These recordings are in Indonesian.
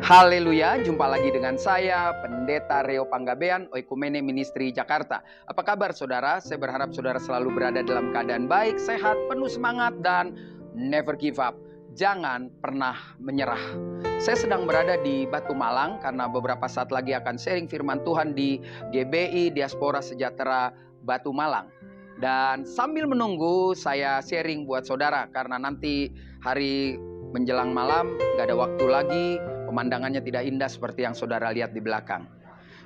Haleluya, jumpa lagi dengan saya, Pendeta Reo Panggabean, Oikumene Ministry Jakarta. Apa kabar saudara? Saya berharap saudara selalu berada dalam keadaan baik, sehat, penuh semangat, dan never give up. Jangan pernah menyerah. Saya sedang berada di Batu Malang karena beberapa saat lagi akan sharing firman Tuhan di GBI Diaspora Sejahtera Batu Malang. Dan sambil menunggu saya sharing buat saudara karena nanti hari menjelang malam gak ada waktu lagi. Pemandangannya tidak indah seperti yang saudara lihat di belakang.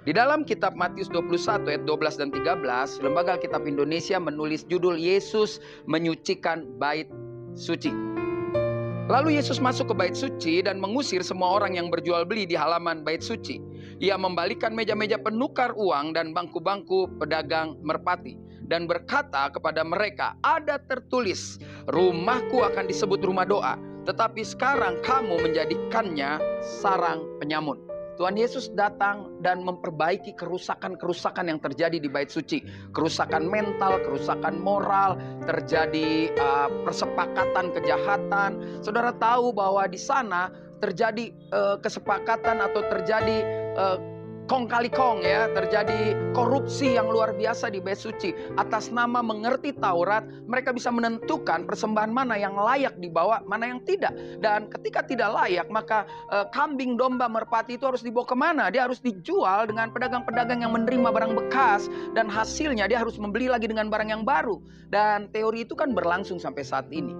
Di dalam kitab Matius 21 ayat 12 dan 13, Lembaga Alkitab Indonesia menulis judul Yesus menyucikan bait suci. Lalu Yesus masuk ke bait suci dan mengusir semua orang yang berjual beli di halaman bait suci. Ia membalikan meja-meja penukar uang dan bangku-bangku pedagang merpati. Dan berkata kepada mereka, ada tertulis, rumahku akan disebut rumah doa. Tetapi sekarang kamu menjadikannya sarang penyamun. Tuhan Yesus datang dan memperbaiki kerusakan-kerusakan yang terjadi di bait suci. Kerusakan mental, kerusakan moral, terjadi persepakatan kejahatan. Saudara tahu bahwa di sana terjadi kesepakatan atau terjadi kong kali kong ya, terjadi korupsi yang luar biasa di bait suci. Atas nama mengerti Taurat, mereka bisa menentukan persembahan mana yang layak dibawa, mana yang tidak. Dan ketika tidak layak, maka kambing, domba, merpati itu harus dibawa kemana? Dia harus dijual dengan pedagang-pedagang yang menerima barang bekas, dan hasilnya dia harus membeli lagi dengan barang yang baru. Dan teori itu kan berlangsung sampai saat ini.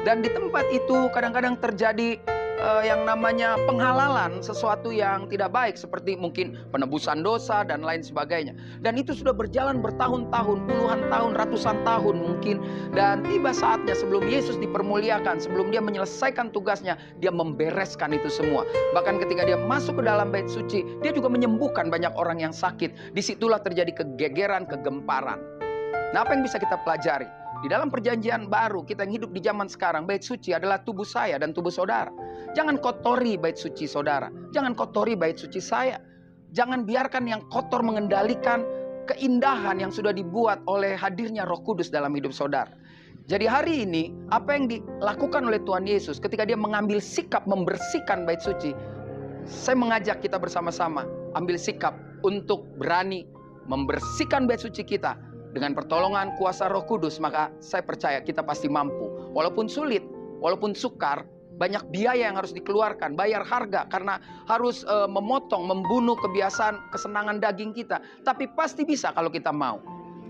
Dan di tempat itu kadang-kadang terjadi yang namanya penghalalan sesuatu yang tidak baik, seperti mungkin penebusan dosa dan lain sebagainya. Dan itu sudah berjalan bertahun-tahun, puluhan tahun, ratusan tahun mungkin. Dan tiba saatnya sebelum Yesus dipermuliakan, sebelum dia menyelesaikan tugasnya, dia membereskan itu semua. Bahkan ketika dia masuk ke dalam bait suci, dia juga menyembuhkan banyak orang yang sakit. Disitulah terjadi kegegeran, kegemparan. Nah, apa yang bisa kita pelajari? Di dalam perjanjian baru, kita yang hidup di zaman sekarang, bait suci adalah tubuh saya dan tubuh saudara. Jangan kotori bait suci saudara. Jangan kotori bait suci saya. Jangan biarkan yang kotor mengendalikan keindahan yang sudah dibuat oleh hadirnya Roh Kudus dalam hidup saudara. Jadi hari ini, apa yang dilakukan oleh Tuhan Yesus ketika dia mengambil sikap membersihkan bait suci, saya mengajak kita bersama-sama ambil sikap untuk berani membersihkan bait suci kita. Dengan pertolongan kuasa Roh Kudus, maka saya percaya kita pasti mampu. Walaupun sulit, walaupun sukar, banyak biaya yang harus dikeluarkan, bayar harga karena harus memotong, membunuh kebiasaan, kesenangan daging kita. Tapi pasti bisa kalau kita mau.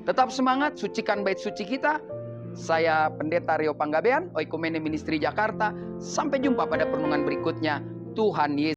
Tetap semangat, sucikan bait suci kita. Saya Pendeta Reo Panggabean, Oikumene Ministry Jakarta. Sampai jumpa pada pertemuan berikutnya. Tuhan Yesus